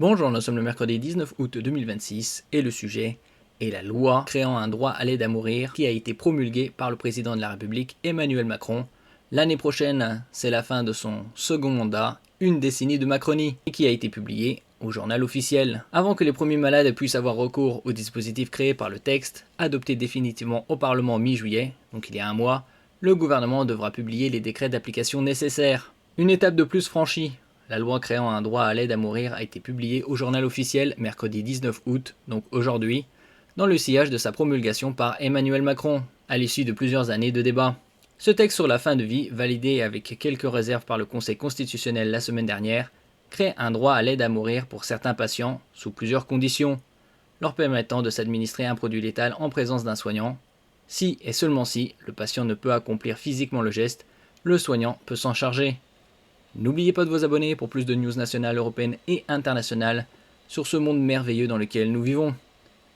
Bonjour, nous sommes le mercredi 19 août 2026 et le sujet est la loi créant un droit à l'aide à mourir qui a été promulguée par le président de la République Emmanuel Macron. L'année prochaine, c'est la fin de son second mandat, une décennie de Macronie, et qui a été publiée au journal officiel. Avant que les premiers malades puissent avoir recours au dispositif créé par le texte, adopté définitivement au Parlement mi-juillet, donc il y a un mois, le gouvernement devra publier les décrets d'application nécessaires. Une étape de plus franchie. La loi créant un droit à l'aide à mourir a été publiée au journal officiel mercredi 19 août, donc aujourd'hui, dans le sillage de sa promulgation par Emmanuel Macron, à l'issue de plusieurs années de débats. Ce texte sur la fin de vie, validé avec quelques réserves par le Conseil constitutionnel la semaine dernière, crée un droit à l'aide à mourir pour certains patients, sous plusieurs conditions, leur permettant de s'administrer un produit létal en présence d'un soignant. Si et seulement si le patient ne peut accomplir physiquement le geste, le soignant peut s'en charger. N'oubliez pas de vous abonner pour plus de news nationales, européennes et internationales sur ce monde merveilleux dans lequel nous vivons.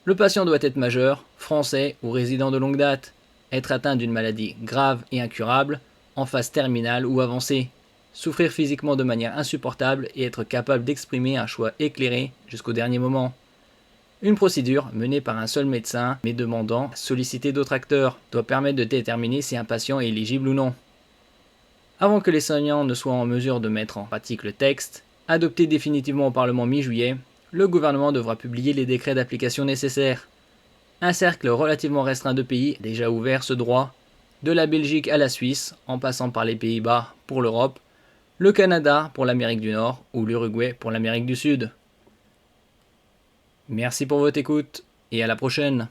Le patient doit être majeur, français ou résident de longue date, être atteint d'une maladie grave et incurable, en phase terminale ou avancée, souffrir physiquement de manière insupportable et être capable d'exprimer un choix éclairé jusqu'au dernier moment. Une procédure menée par un seul médecin mais demandant à solliciter d'autres acteurs doit permettre de déterminer si un patient est éligible ou non. Avant que les soignants ne soient en mesure de mettre en pratique le texte, adopté définitivement au Parlement mi-juillet, le gouvernement devra publier les décrets d'application nécessaires. Un cercle relativement restreint de pays a déjà ouvert ce droit, de la Belgique à la Suisse, en passant par les Pays-Bas pour l'Europe, le Canada pour l'Amérique du Nord ou l'Uruguay pour l'Amérique du Sud. Merci pour votre écoute et à la prochaine.